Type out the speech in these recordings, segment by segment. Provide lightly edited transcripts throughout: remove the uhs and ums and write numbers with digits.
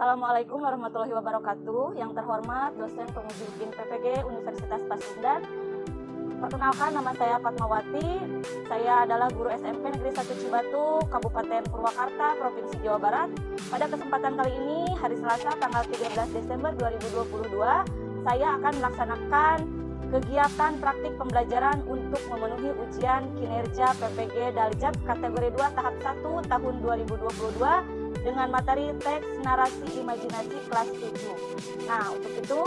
Assalamualaikum warahmatullahi wabarakatuh. Yang terhormat dosen penguji UPIN PPG Universitas Pasundan. Perkenalkan, nama saya Fatmawati. Saya adalah guru SMP Negeri 1 Cibatu, Kabupaten Purwakarta, Provinsi Jawa Barat. Pada kesempatan kali ini, hari Selasa tanggal 13 Desember 2022, saya akan melaksanakan kegiatan praktik pembelajaran untuk memenuhi ujian kinerja PPG Daljab kategori 2 tahap 1 tahun 2022 dengan materi teks narasi imajinasi kelas 7. Nah, untuk itu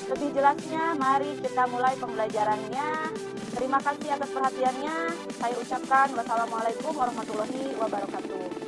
lebih jelasnya mari kita mulai pembelajarannya. Terima kasih atas perhatiannya. Saya ucapkan wassalamualaikum warahmatullahi wabarakatuh.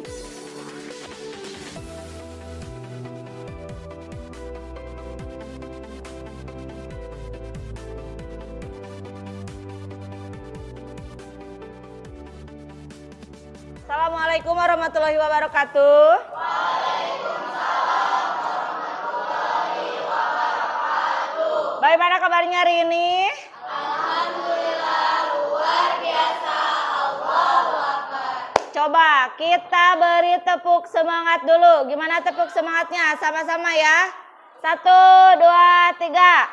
Assalamualaikum warahmatullahi wabarakatuh. Waalaikumsalam warahmatullahi wabarakatuh. Bagaimana kabarnya hari ini? Alhamdulillah luar biasa. Allahu Akbar. Coba kita beri tepuk semangat dulu. Gimana tepuk semangatnya? Sama-sama ya. 1, 2, 3.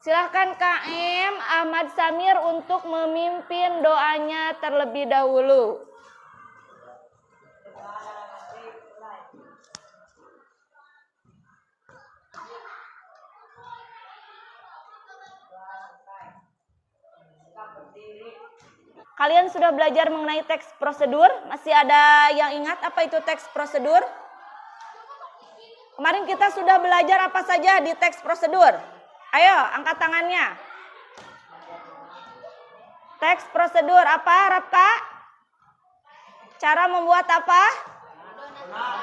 Silakan KM Ahmad Samir untuk memimpin doanya terlebih dahulu. Kalian sudah belajar mengenai teks prosedur? Masih ada yang ingat apa itu teks prosedur? Kemarin kita sudah belajar apa saja di teks prosedur? Ayo, angkat tangannya. Teks prosedur apa, Rapka? Cara membuat apa?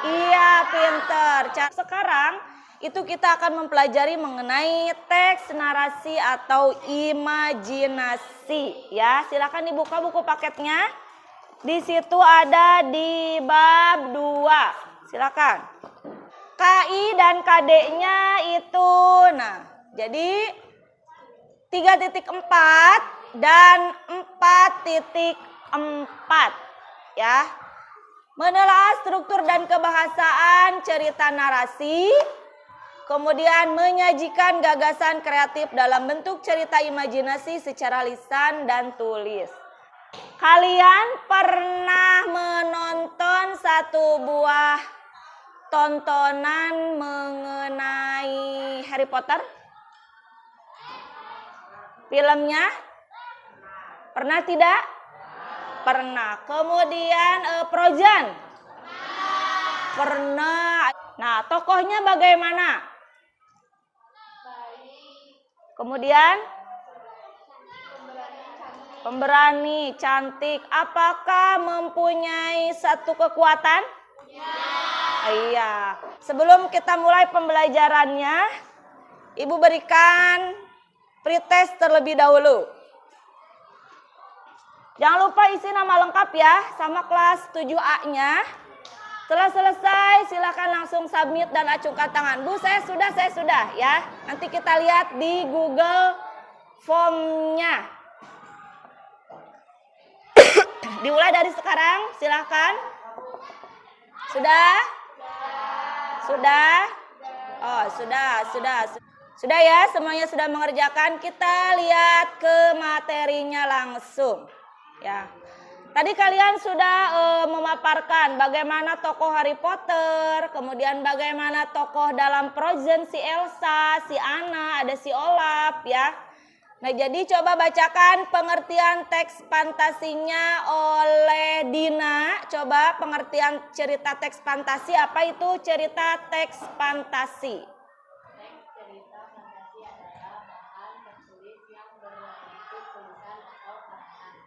Iya, pinter. Sekarang itu kita akan mempelajari mengenai teks narasi atau imajinasi. Ya, silakan dibuka buku paketnya. Di situ ada di bab 2. Silakan. KI dan KD-nya itu, jadi 3.4 dan 4.4 ya. Menelaah struktur dan kebahasaan cerita narasi, kemudian menyajikan gagasan kreatif dalam bentuk cerita imajinasi secara lisan dan tulis. Kalian pernah menonton satu buah tontonan mengenai Harry Potter? Filmnya? Pernah tidak? Pernah. Kemudian Frozen? Pernah. Nah, tokohnya bagaimana? Kemudian? Pemberani, cantik. Apakah mempunyai satu kekuatan? Iya. Sebelum kita mulai pembelajarannya, Ibu berikan pretest terlebih dahulu. Jangan lupa isi nama lengkap ya, sama kelas 7A-nya. Setelah selesai, silakan langsung submit dan acungkan tangan. Bu, saya sudah ya. Nanti kita lihat di Google Form-nya. Dimulai dari sekarang, silakan. Sudah? Sudah? Oh, sudah. Sudah ya, semuanya sudah mengerjakan. Kita lihat ke materinya langsung. Ya. Tadi kalian sudah memaparkan bagaimana tokoh Harry Potter, kemudian bagaimana tokoh dalam Frozen, si Elsa, si Anna, ada si Olaf ya. Nah, jadi coba bacakan pengertian teks fantasinya oleh Dina. Coba pengertian cerita teks fantasi, apa itu cerita teks fantasi? Cerita fantasi adalah bahan tertulis yang berbentuk tulisan atau karangan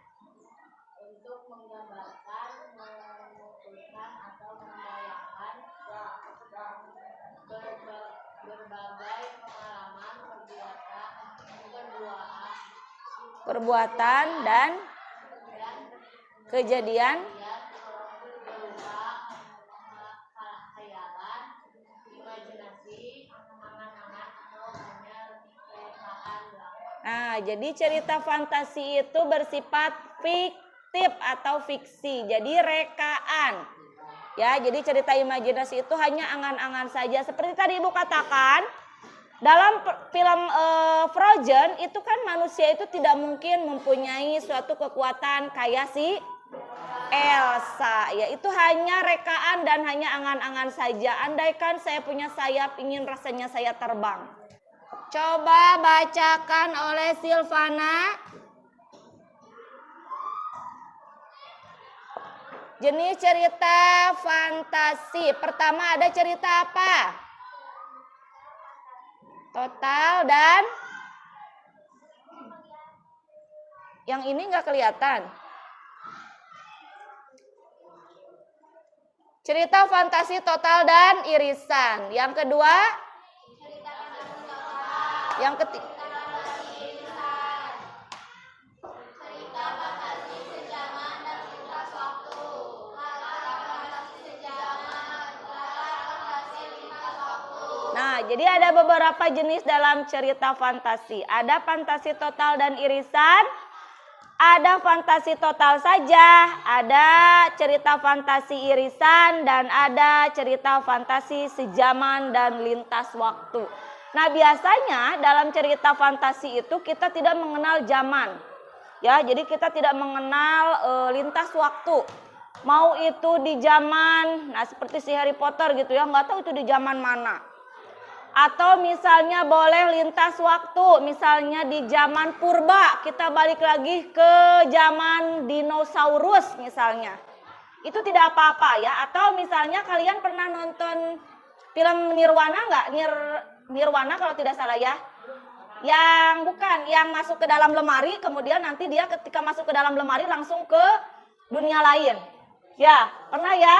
untuk menggambarkan, menuturkan atau membayangkan berbagai pengalaman, Perbuatan dan kejadian berupa khayalan, imajinasi, angan-angan atau hanya rekaan belaka. Nah, jadi cerita fantasi itu bersifat fiktif atau fiksi. Jadi rekaan. Ya, jadi cerita imajinasi itu hanya angan-angan saja. Seperti tadi Ibu katakan, dalam film Frozen itu kan manusia itu tidak mungkin mempunyai suatu kekuatan kayak si Elsa. Ya, itu hanya rekaan dan hanya angan-angan saja. Andaikan saya punya sayap, ingin rasanya saya terbang. Coba bacakan oleh Silvana. Jenis cerita fantasi. Pertama ada cerita apa? Total dan yang ini nggak kelihatan. Cerita fantasi total dan irisan. Yang kedua, yang ketiga. Nah, jadi ada beberapa jenis dalam cerita fantasi. Ada fantasi total dan irisan, ada fantasi total saja, ada cerita fantasi irisan, dan ada cerita fantasi sejaman dan lintas waktu. Nah, biasanya dalam cerita fantasi itu kita tidak mengenal zaman. Ya, jadi kita tidak mengenal lintas waktu. Mau itu di zaman, nah seperti si Harry Potter gitu ya, nggak tahu itu di zaman mana. Atau misalnya boleh lintas waktu, misalnya di zaman purba, kita balik lagi ke zaman dinosaurus misalnya. Itu tidak apa-apa ya. Atau misalnya kalian pernah nonton film Nirwana nggak? Nirwana kalau tidak salah ya. Yang bukan, yang masuk ke dalam lemari, kemudian nanti dia ketika masuk ke dalam lemari langsung ke dunia lain. Ya, pernah ya?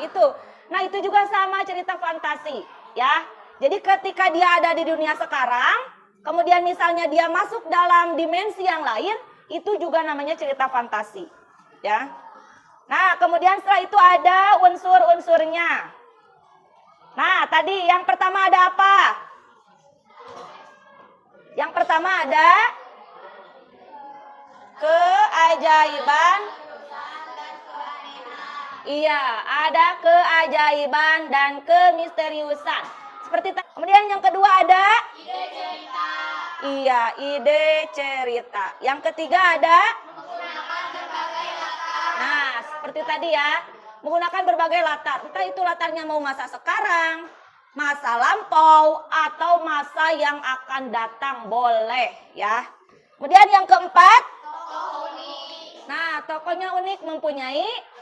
Itu. Nah, itu juga sama cerita fantasi ya. Jadi ketika dia ada di dunia sekarang, kemudian misalnya dia masuk dalam dimensi yang lain, itu juga namanya cerita fantasi. Ya. Nah, kemudian setelah itu ada unsur-unsurnya. Nah, tadi yang pertama ada apa? Yang pertama ada keajaiban. Iya, ada keajaiban dan kemisteriusan. Seperti kemudian yang kedua ada ide cerita. Iya, ide cerita. Yang ketiga ada menggunakan berbagai latar. Nah, seperti tadi ya, menggunakan berbagai latar. Entah itu latarnya mau masa sekarang, masa lampau, atau masa yang akan datang, boleh ya. Kemudian yang keempat, tokoh unik. Nah, tokohnya unik, mempunyai.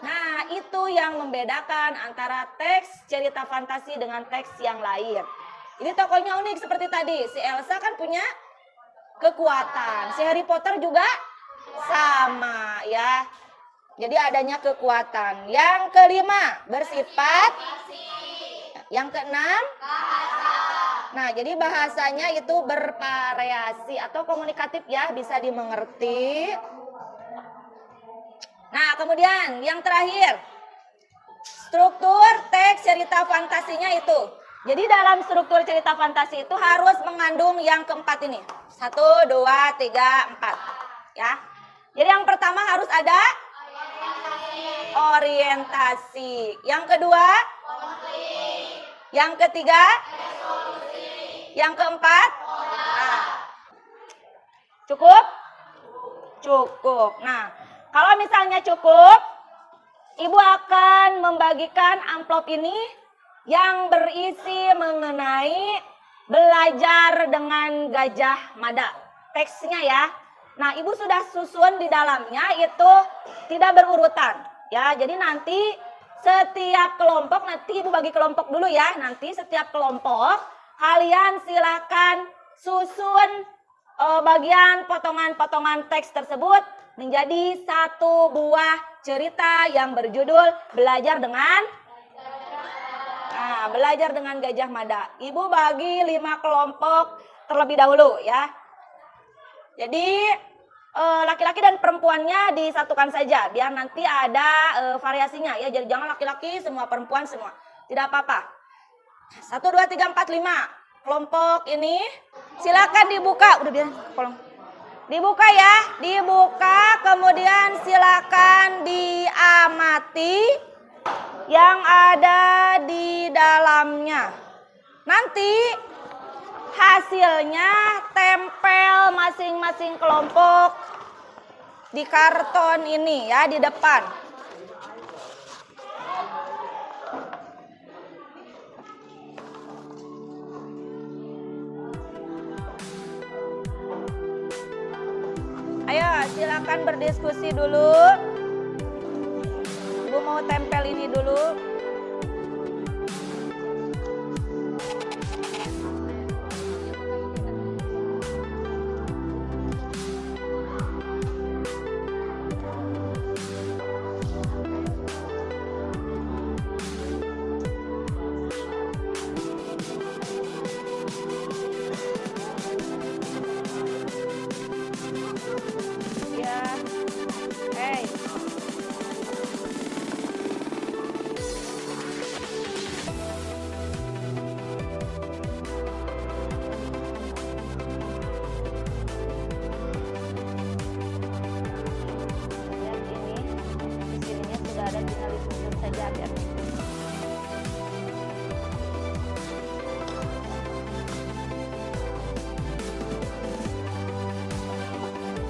Nah, itu yang membedakan antara teks cerita fantasi dengan teks yang lain. Ini tokohnya unik seperti tadi. Si Elsa kan punya kekuatan. Si Harry Potter juga sama ya. Jadi adanya kekuatan. Yang kelima, bersifat. Yang keenam, bahasa. Nah, jadi bahasanya itu bervariasi atau komunikatif ya, bisa dimengerti. Nah, kemudian yang terakhir, struktur teks cerita fantasinya itu. Jadi dalam struktur cerita fantasi itu harus mengandung yang keempat ini. 1, 2, 3, 4. Ya. Jadi yang pertama harus ada orientasi. Yang kedua, konflik. Yang ketiga, resolusi. Yang keempat, cukup? Cukup. Nah, Kalau misalnya cukup, Ibu akan membagikan amplop ini yang berisi mengenai belajar dengan Gajah Mada. Teksnya ya. Nah, Ibu sudah susun di dalamnya itu tidak berurutan. Ya, jadi nanti setiap kelompok, nanti Ibu bagi kelompok dulu ya. Nanti setiap kelompok kalian silakan susun bagian potongan-potongan teks tersebut menjadi satu buah cerita yang berjudul Belajar dengan Gajah Mada. Ibu bagi 5 kelompok terlebih dahulu ya. Jadi laki-laki dan perempuannya disatukan saja biar nanti ada variasinya ya. Jadi jangan laki-laki semua, perempuan semua. Tidak apa-apa. 1 2 3 4 5. Kelompok ini silakan dibuka. Udah biar kolong. Dibuka ya, dibuka, kemudian silakan diamati yang ada di dalamnya. Nanti hasilnya tempel masing-masing kelompok di karton ini ya, di depan. Ayo silakan berdiskusi dulu. Ibu mau tempel ini dulu. Ya. Hey. Lihat ini, di sininya sudah ada, tinggal disusun saja biar.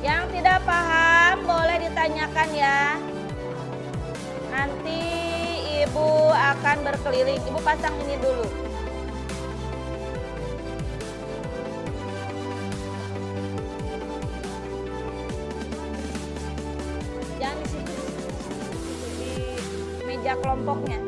Yang tidak paham boleh ditanyakan ya. Nanti Ibu akan berkeliling. Ibu pasang ini dulu. Jangan di situ. Di meja kelompoknya.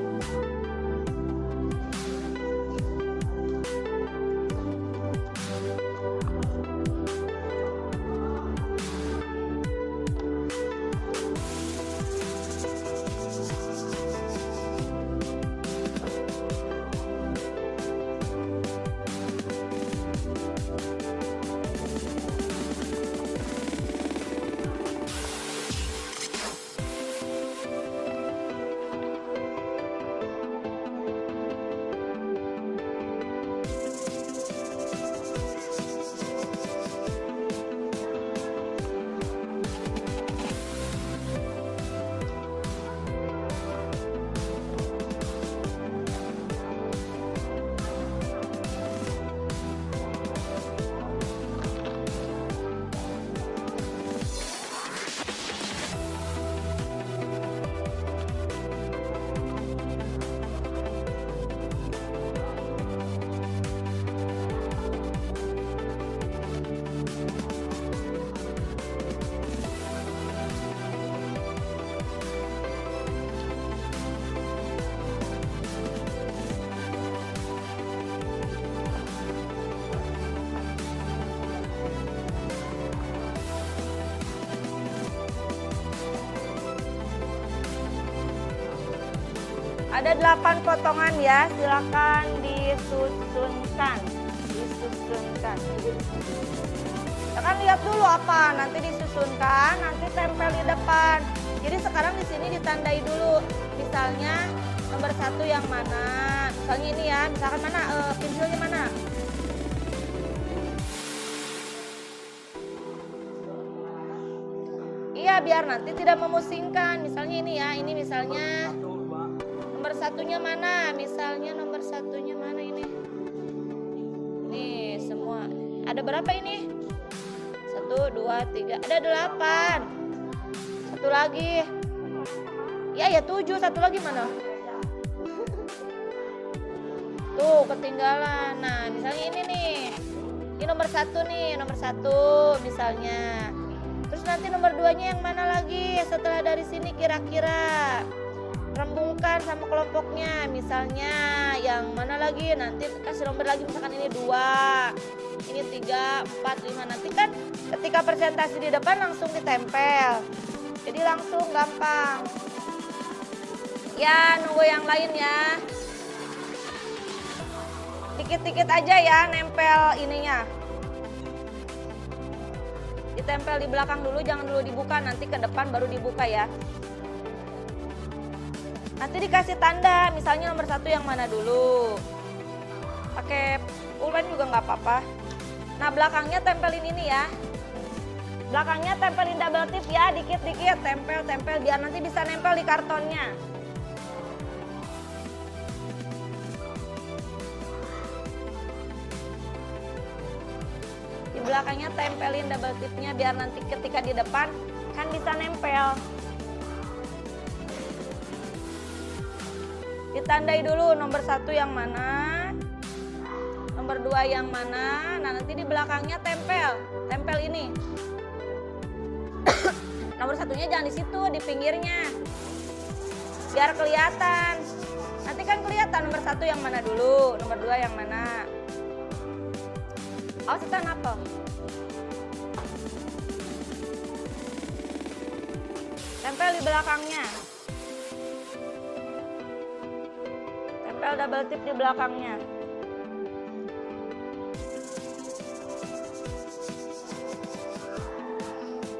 Ada 8 potongan ya, silakan disusunkan. Kan lihat dulu apa, nanti disusunkan, nanti tempel di depan. Jadi sekarang di sini ditandai dulu. Misalnya nomor 1 yang mana? Misalnya ini ya, misalkan mana pensilnya mana? Iya, biar nanti tidak memusingkan. Misalnya ini ya, ini misalnya nomor 1-nya mana? Misalnya nomor 1-nya mana ini? Nih semua. Ada berapa ini? 1, 2, 3. Ada 8. 1, Satu lagi. Ya 7, satu lagi mana? Tuh ketinggalan. Nah misalnya ini nih. Ini nomor 1 nih, nomor 1 misalnya. Terus nanti nomor 2-nya yang mana lagi? Setelah dari sini kira-kira. Rembungkan sama kelompoknya. Misalnya yang mana lagi? Nanti kasih nomor lagi, misalkan ini 2. Ini 3, 4, 5. Nanti kan ketika presentasi di depan langsung ditempel. Jadi langsung gampang. Ya nunggu yang lain ya. Dikit-dikit aja ya nempel ininya. Ditempel di belakang dulu, jangan dulu dibuka, nanti ke depan baru dibuka ya. Nanti dikasih tanda, misalnya nomor 1 yang mana dulu. Pakai pulpen juga nggak apa-apa. Nah belakangnya tempelin ini ya. Belakangnya tempelin double tip ya, dikit-dikit tempel-tempel biar nanti bisa nempel di kartonnya. Di belakangnya tempelin double tipnya biar nanti ketika di depan kan bisa nempel. Ditandai dulu nomor 1 yang mana, nomor 2 yang mana. Nah nanti di belakangnya tempel ini. Nomor 1-nya jangan di situ, di pinggirnya. Biar kelihatan. Nanti kan kelihatan nomor 1 yang mana dulu, nomor 2 yang mana. Awas kita napel. Tempel di belakangnya. Tempel double tip di belakangnya.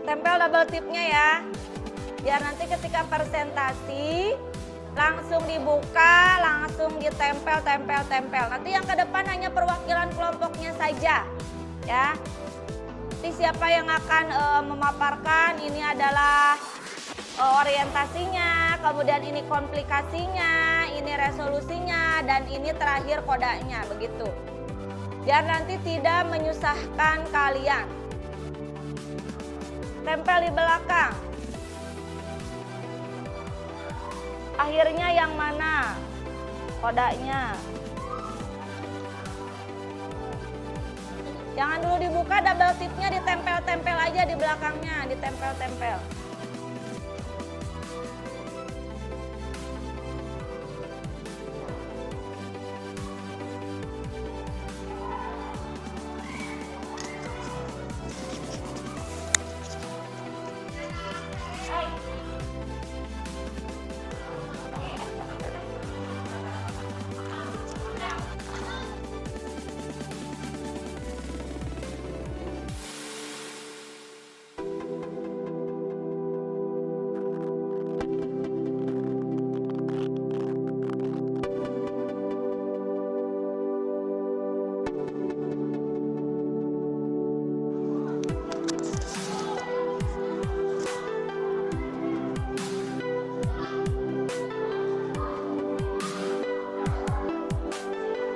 Tempel double tipnya ya. Biar nanti ketika presentasi langsung dibuka, langsung ditempel. Nanti yang ke depan hanya perwakilan kelompoknya saja. Ya. Nanti siapa yang akan memaparkan, ini adalah orientasinya, kemudian ini komplikasinya, ini resolusinya, dan ini terakhir kodanya, begitu. Biar nanti tidak menyusahkan kalian. Tempel di belakang. Akhirnya yang mana? Kodanya. Jangan dulu dibuka, double tipnya ditempel-tempel aja di belakangnya, ditempel-tempel.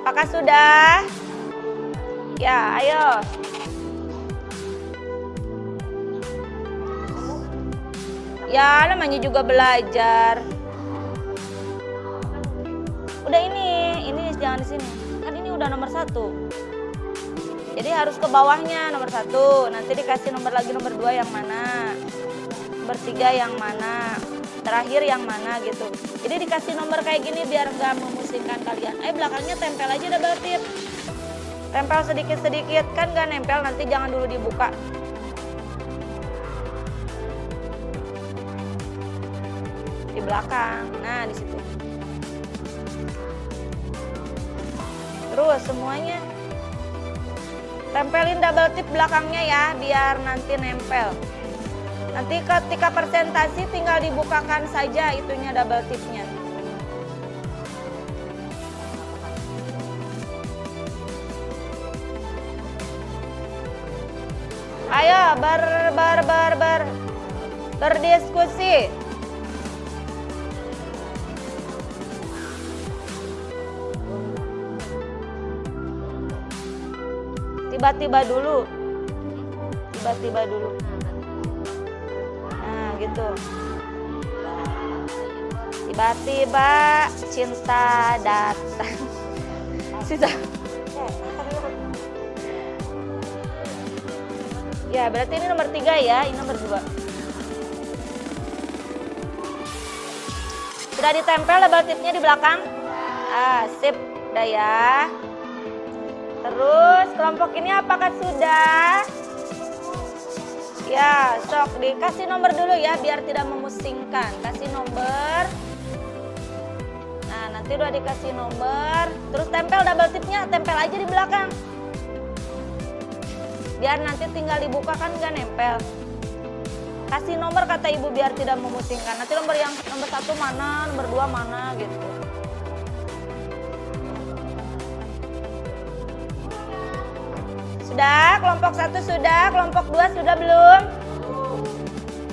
Apakah sudah? Ya, ayo. Ya, namanya juga belajar. Udah ini jangan di sini. Kan ini udah nomor 1. Jadi harus ke bawahnya nomor 1. Nanti dikasih nomor lagi nomor 2 yang mana. Nomor 3 yang mana. Terakhir yang mana gitu. Jadi dikasih nomor kayak gini biar nggak memusingkan kalian. Belakangnya tempel aja double tip. Tempel sedikit-sedikit, kan nggak nempel, nanti jangan dulu dibuka. Di belakang, nah di situ. Terus semuanya tempelin double tip belakangnya ya, biar nanti nempel. Nanti ketika presentasi tinggal dibukakan saja itunya double tipnya. Ayo berdiskusi. Tiba-tiba dulu. Nah, gitu. itu. Tiba-tiba cinta datang. Sisa. Ya, berarti ini nomor 3 ya, ini nomor 2. Sudah ditempel label tipnya di belakang? Sip, udah ya. Terus kelompok ini apakah sudah? Ya, sok dikasih nomor dulu ya biar tidak memusingkan. Kasih nomor. Nah, nanti udah dikasih nomor. Terus tempel double tipnya, tempel aja di belakang. Biar nanti tinggal dibuka kan nggak nempel. Kasih nomor kata ibu biar tidak memusingkan. Nanti nomor 1 mana, nomor 2 mana gitu. Sudah, kelompok 1 sudah, kelompok 2 sudah belum?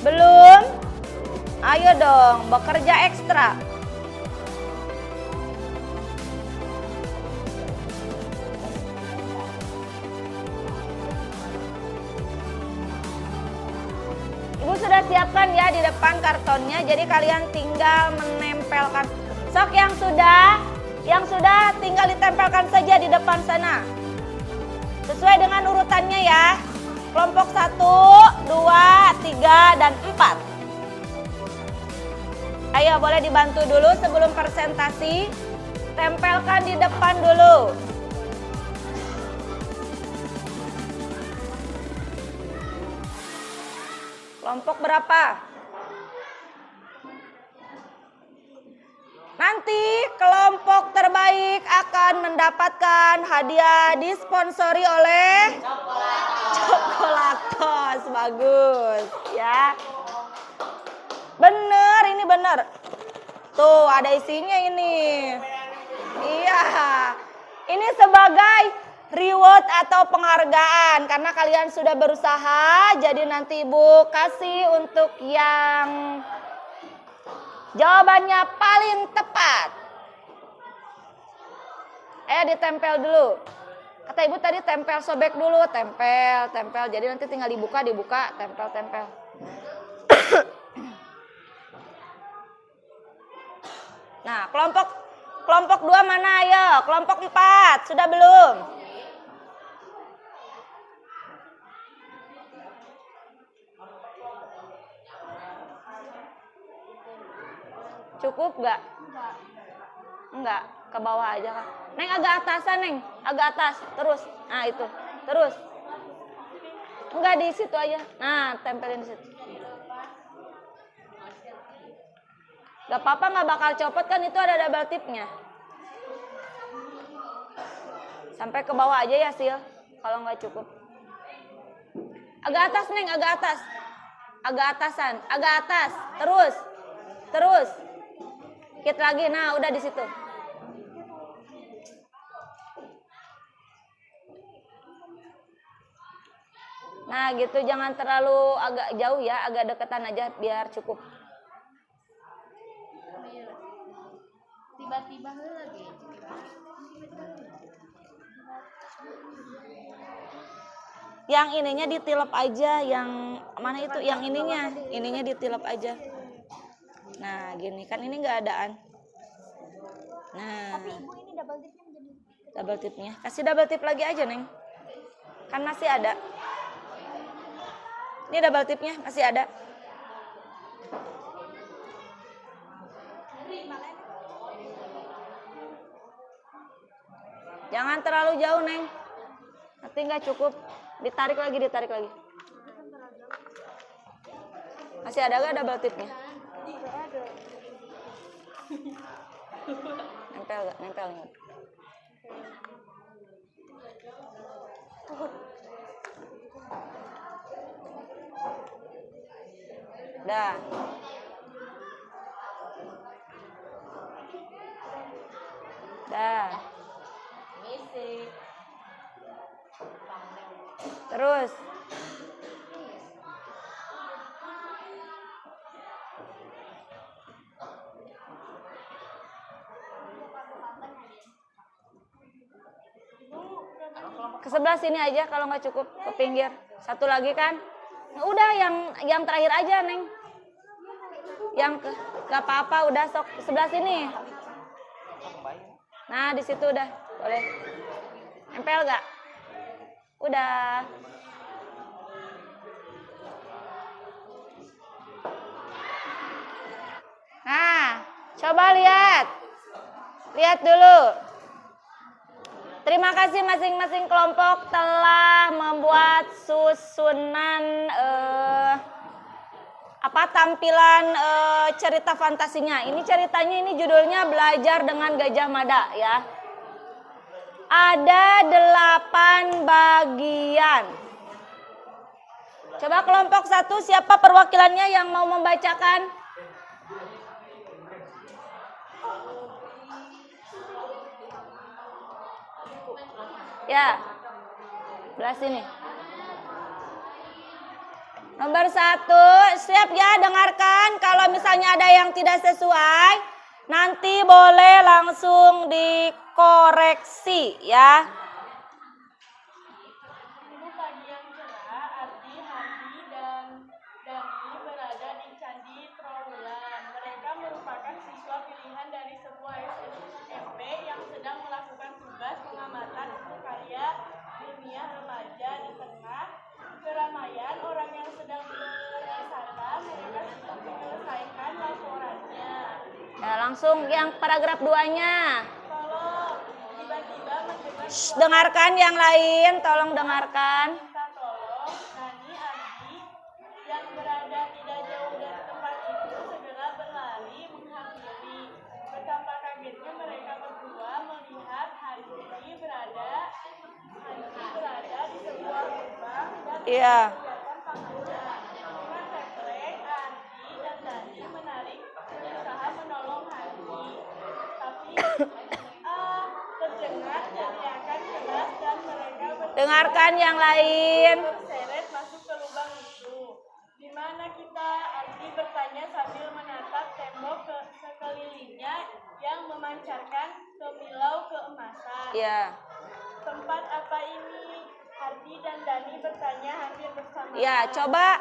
Belum? Ayo dong, bekerja ekstra. Ibu sudah siapkan ya di depan kartonnya, jadi kalian tinggal menempelkan. Sok yang sudah tinggal ditempelkan saja di depan sana. Sesuai dengan urutannya ya. Kelompok 1, 2, 3, dan 4. Ayo boleh dibantu dulu sebelum presentasi. Tempelkan di depan dulu. Kelompok berapa? Nanti kelompok terbaik akan mendapatkan hadiah disponsori oleh Cokolactos. Bagus ya. Bener, ini bener. Tuh ada isinya ini. Iya. Ini sebagai reward atau penghargaan karena kalian sudah berusaha. Jadi nanti ibu kasih untuk yang jawabannya paling tepat. Ditempel dulu. Kata ibu tadi tempel, sobek dulu, tempel. Jadi nanti tinggal dibuka, tempel. Nah, kelompok 2 mana ayo? Kelompok 4 sudah belum? Cukup gak? Enggak, ke bawah aja kan. Neng agak atasan Neng, agak atas, terus. Nah itu, terus. Enggak di situ aja. Nah tempelin di situ. Gak apa-apa, gak bakal copot kan, itu ada double tipnya. Sampai ke bawah aja ya Sil, kalau nggak cukup. Agak atas Neng, agak atas. Agak atasan, agak atas, terus. Dikit lagi, nah udah di situ. Nah gitu, jangan terlalu agak jauh ya, agak deketan aja biar cukup. Tiba-tiba lagi. Yang ininya ditilep aja, yang mana itu? Yang ininya ditilep aja. Nah gini kan ini nggak adaan. Nah. Tapi ibu ini double tipnya menjadi. Double tipnya, kasih double tip lagi aja Neng. Kan masih ada. Ini double tipnya masih ada. Jangan terlalu jauh Neng. Nanti nggak cukup. Ditarik lagi. Masih ada gak double tipnya? Nempel gak? Nempel gak? Dah. Misi. Terus. Ke sebelah sini aja kalau nggak cukup, ke pinggir. Satu lagi kan? Udah yang terakhir aja Neng. Gak apa-apa, udah sok sebelah sini. Nah, di situ udah, boleh. Nempel gak? Udah. Nah, coba lihat. Lihat dulu. Terima kasih masing-masing kelompok telah membuat susunan tampilan cerita fantasinya. Ini ceritanya, ini judulnya Belajar dengan Gajah Mada ya. Ada 8 bagian. Coba kelompok 1, siapa perwakilannya yang mau membacakan? Ya, belah sini. Nomor 1, siap ya, dengarkan. Kalau misalnya ada yang tidak sesuai, nanti boleh langsung dikoreksi ya. Minggu pagi yang cerah, Ardi, Handi, dan Dani berada di Candi Trawulan. Mereka merupakan siswa pilihan dari sebuah SMP yang sedang melakukan tugas pengamatan untuk karya ilmiah remaja. Di tengah keramaian orang yang sedang berwisata, mereka sedang menyelesaikan laporannya. Ya, langsung yang paragraf 2-nya. Kalau tiba-tiba mendengar Dengarkan yang lain, tolong dengarkan. minta tolong, Nani Ardi yang berada tidak jauh dari tempat itu segera berlari menghampiri. Betapa kagetnya mereka berdua melihat Handi berada di sebuah lubang dan Iya. kelihatan tangannya. Dengan refleks, Ardi dan Nani menarik berusaha menolong Handi. Tapi terdengar teriakan keras dan mereka Dengarkan yang lain. terseret masuk ke lubang itu. Di mana kita? Ardi bertanya sambil menatap tembok sekelilingnya yang memancarkan kemilau keemasan. Ya. Tempat apa ini? Ardi dan Dani bertanya hampir bersamaan. Ya, coba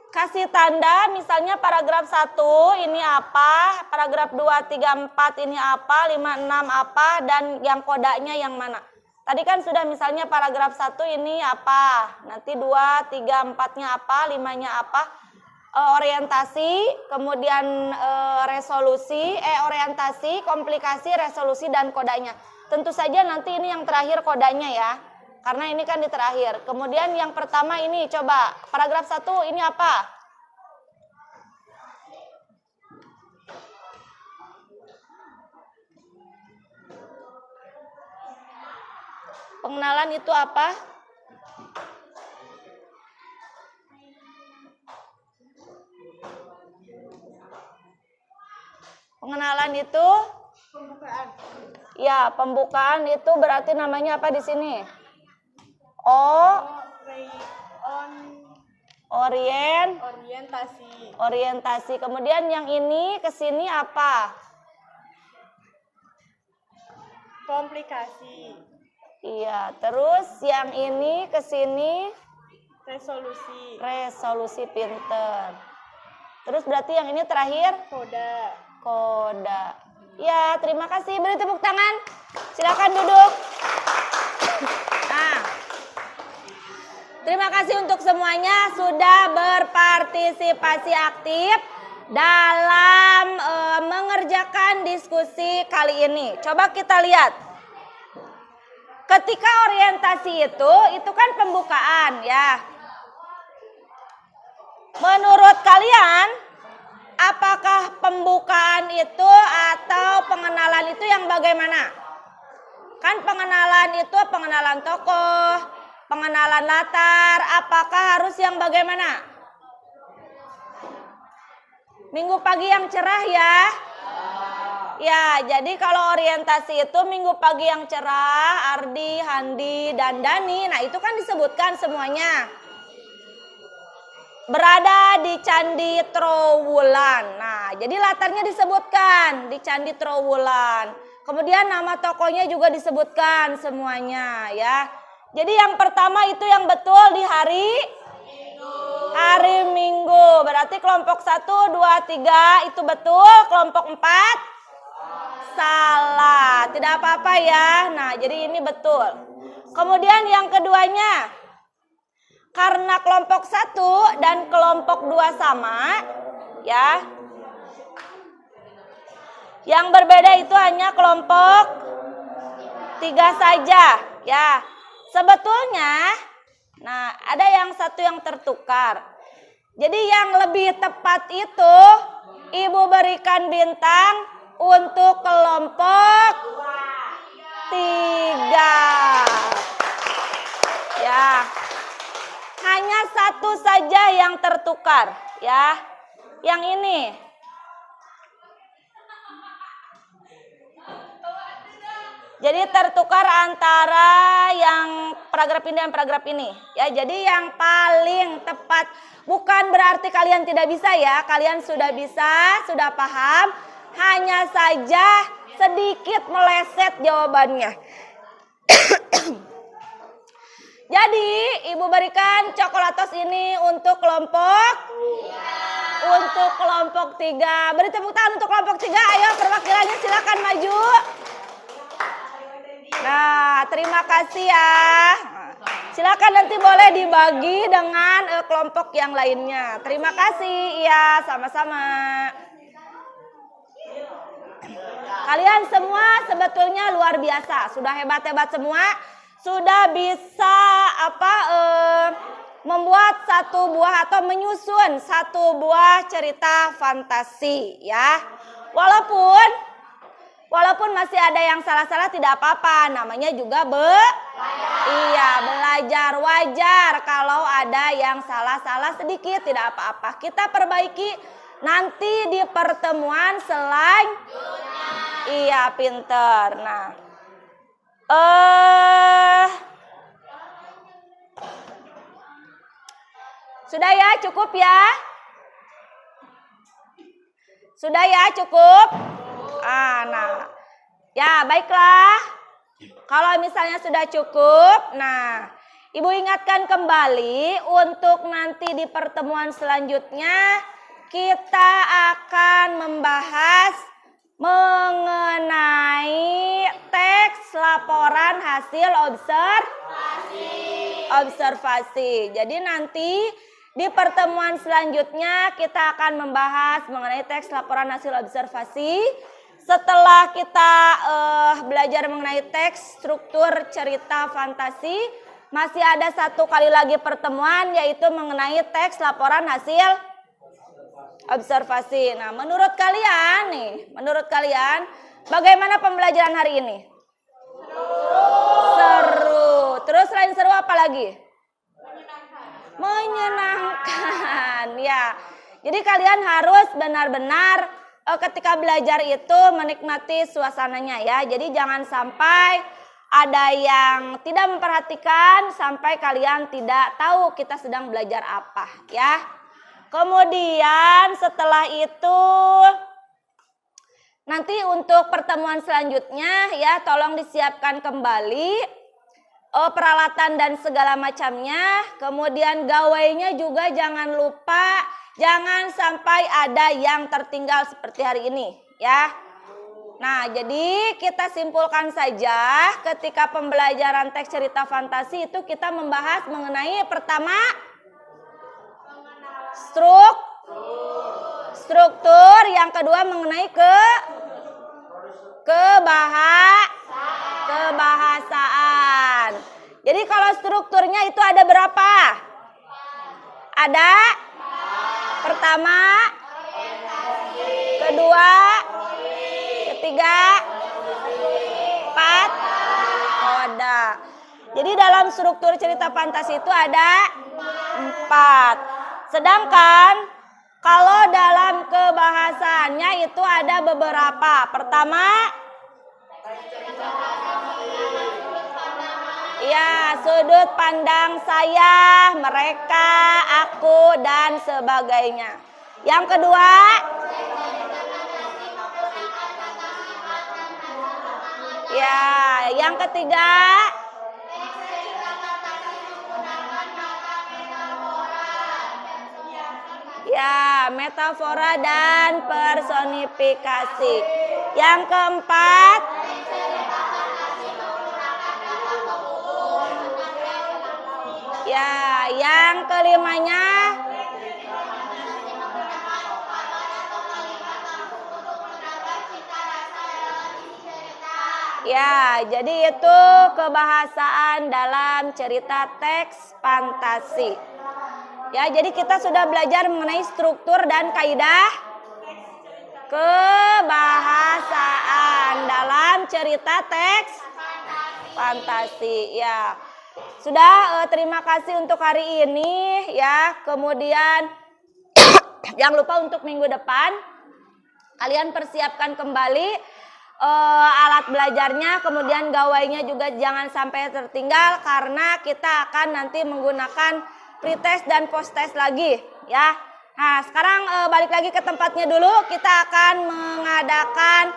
kasih tanda, misalnya paragraf 1 ini apa, paragraf 2, 3, 4 ini apa, 5, 6 apa, dan yang kodanya yang mana. Tadi kan sudah misalnya paragraf 1 ini apa, nanti 2, 3, 4-nya apa, 5-nya apa, orientasi, kemudian orientasi, komplikasi, resolusi, dan kodanya. Tentu saja nanti ini yang terakhir kodanya ya. Karena ini kan di terakhir. Kemudian yang pertama ini coba paragraf 1 ini apa? Pengenalan itu apa? Pengenalan itu Pembukaan. ya, pembukaan itu berarti namanya apa di sini? Orientasi. Kemudian yang ini ke sini apa? Komplikasi. Iya, terus yang ini ke sini resolusi pinter. Terus berarti yang ini terakhir koda. Ya, terima kasih. Beri tepuk tangan. Silakan duduk. Nah, terima kasih untuk semuanya sudah berpartisipasi aktif dalam mengerjakan diskusi kali ini. Coba kita lihat. Ketika orientasi itu kan pembukaan ya. Menurut kalian, apakah pembukaan itu atau pengenalan itu yang bagaimana? Kan pengenalan itu pengenalan tokoh, pengenalan latar, apakah harus yang bagaimana? Minggu pagi yang cerah ya. Ya, jadi kalau orientasi itu minggu pagi yang cerah, Ardi, Handi, dan Dani, nah itu kan disebutkan semuanya. Berada di Candi Trawulan. Nah, jadi latarnya disebutkan di Candi Trawulan. Kemudian nama tokohnya juga disebutkan semuanya ya. Jadi yang pertama itu yang betul di hari Minggu. Hari Minggu. Berarti kelompok 1, 2, 3 itu betul. Kelompok 4 salah. Tidak apa-apa ya. Nah, jadi ini betul. Kemudian yang keduanya. Karena kelompok 1 dan kelompok 2 sama, ya. Yang berbeda itu hanya kelompok 3 saja, ya. Sebetulnya, nah ada yang satu yang tertukar. Jadi yang lebih tepat itu Ibu berikan bintang untuk kelompok 3. Ya. Hanya satu saja yang tertukar, ya. Yang ini. Jadi tertukar antara yang paragraf ini dan paragraf ini. Ya, jadi yang paling tepat, bukan berarti kalian tidak bisa ya. Kalian sudah bisa, sudah paham. Hanya saja sedikit meleset jawabannya. Jadi, Ibu berikan coklatos ini untuk kelompok 3. Beri tepuk tangan untuk kelompok 3. Ayo perwakilannya silakan maju. Nah, terima kasih ya. Silakan nanti boleh dibagi dengan kelompok yang lainnya. Terima kasih. Iya, sama-sama. Kalian semua sebetulnya luar biasa. Sudah hebat-hebat semua. Sudah bisa membuat satu buah atau menyusun satu buah cerita fantasi ya. Walaupun masih ada yang salah-salah tidak apa-apa, namanya juga belajar. Wajar kalau ada yang salah-salah sedikit, tidak apa-apa. Kita perbaiki nanti di pertemuan selanjutnya. Iya, pinter. Nah, sudah ya, cukup ya? Sudah ya, cukup? Nah, ya baiklah. Kalau misalnya sudah cukup, nah, Ibu ingatkan kembali untuk nanti di pertemuan selanjutnya kita akan membahas mengenai teks laporan hasil observasi. Jadi nanti di pertemuan selanjutnya kita akan membahas mengenai teks laporan hasil observasi. Setelah kita belajar mengenai teks struktur cerita fantasi, masih ada satu kali lagi pertemuan yaitu mengenai teks laporan hasil observasi. Nah, menurut kalian bagaimana pembelajaran hari ini? Seru. Terus selain seru apa lagi? Menyenangkan. Ya. Jadi kalian harus benar-benar ketika belajar itu menikmati suasananya ya. Jadi jangan sampai ada yang tidak memperhatikan sampai kalian tidak tahu kita sedang belajar apa ya. Kemudian setelah itu nanti untuk pertemuan selanjutnya ya tolong disiapkan kembali peralatan dan segala macamnya. Kemudian gawainya juga jangan lupa, jangan sampai ada yang tertinggal seperti hari ini ya. Nah, jadi kita simpulkan saja ketika pembelajaran teks cerita fantasi itu kita membahas mengenai pertama struktur, yang kedua mengenai kebahasaan. Jadi kalau strukturnya itu ada berapa? Ada pertama, kedua, ketiga, empat. Ada. Jadi dalam struktur cerita fantasi itu ada 4. Sedangkan kalau dalam kebahasaannya itu ada beberapa. Pertama, ya, sudut pandang saya, mereka, aku, dan sebagainya. Yang kedua, ya, yang ketiga, Ya, metafora dan personifikasi. Yang keempat, ya, yang kelimanya, ya, jadi itu kebahasaan dalam cerita teks fantasi. Ya, jadi kita sudah belajar mengenai struktur dan kaidah kebahasaan dalam cerita teks fantasi. Ya, sudah terima kasih untuk hari ini ya. Kemudian jangan lupa untuk minggu depan kalian persiapkan kembali alat belajarnya, kemudian gawainya juga jangan sampai tertinggal karena kita akan nanti menggunakan pretest dan posttest lagi ya. Nah, sekarang balik lagi ke tempatnya dulu. Kita akan mengadakan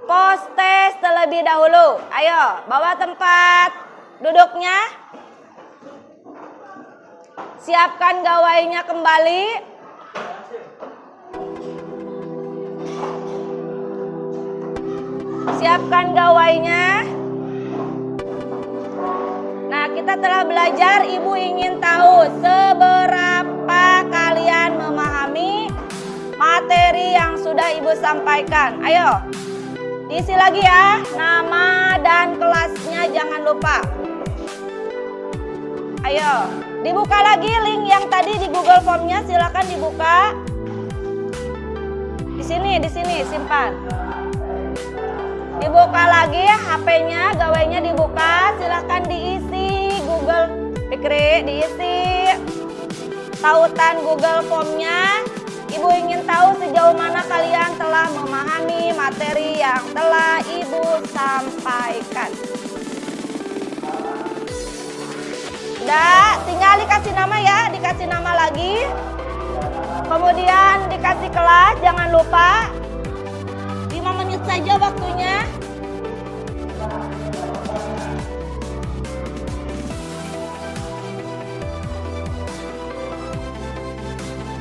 posttest terlebih dahulu. Ayo, bawa tempat duduknya. Siapkan gawainya kembali. Siapkan gawainya. Nah, kita telah belajar, Ibu ingin tahu seberapa kalian memahami materi yang sudah Ibu sampaikan. Ayo, diisi lagi ya, nama dan kelasnya jangan lupa. Ayo, dibuka lagi link yang tadi di Google Form-nya, silakan dibuka. Di sini, simpan. Dibuka lagi HP-nya, gawainya dibuka, silahkan diisi Google Fikri, diisi tautan Google Form-nya. Ibu ingin tahu sejauh mana kalian telah memahami materi yang telah Ibu sampaikan. Udah, tinggal dikasih nama ya, dikasih nama lagi. Kemudian dikasih kelas, jangan lupa. 5 menit saja waktunya.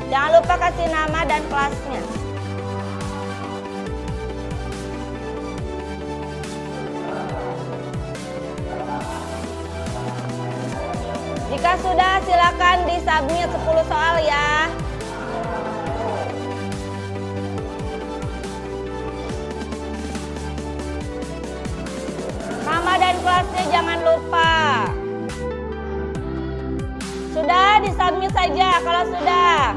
Jangan lupa kasih nama dan kelasnya. Jika sudah, silakan disubmit 10 soal ya. Nama dan kelasnya jangan lupa. Sudah, disubmit saja kalau sudah.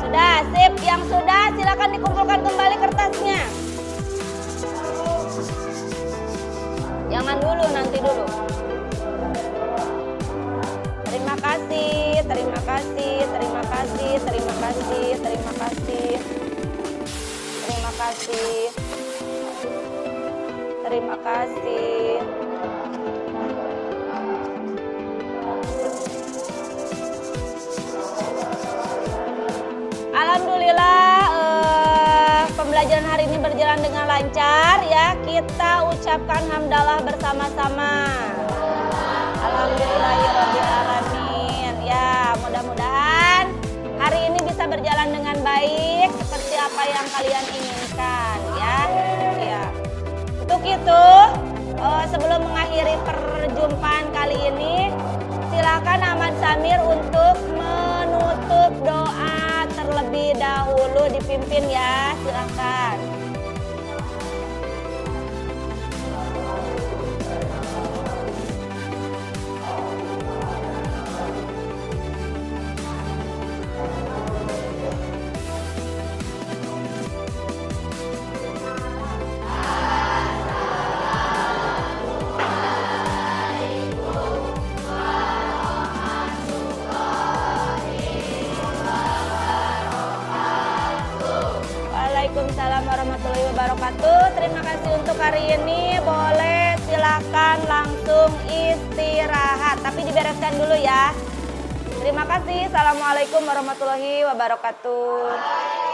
Sudah, sip. Yang sudah, silakan dikumpulkan kembali kertasnya. Jangan dulu, nanti dulu. Terima kasih, terima kasih, terima kasih, terima kasih, terima kasih. Terima kasih. Terima kasih. Alhamdulillah pembelajaran hari ini berjalan dengan lancar ya. Kita ucapkan hamdalah bersama-sama. Alhamdulillahirrabbilalamin. Ya, mudah-mudahan hari ini bisa berjalan dengan baik seperti apa yang kalian inginkan ya. Ya. Untuk itu sebelum mengakhiri perjumpaan kali ini, silakan Ahmad Samir untuk menutup doa terlebih dahulu, dipimpin ya, silakan. Waalaikumsalam warahmatullahi wabarakatuh. Terima kasih untuk hari ini. Boleh silakan langsung istirahat, tapi dibereskan dulu ya. Terima kasih. Assalamualaikum warahmatullahi wabarakatuh.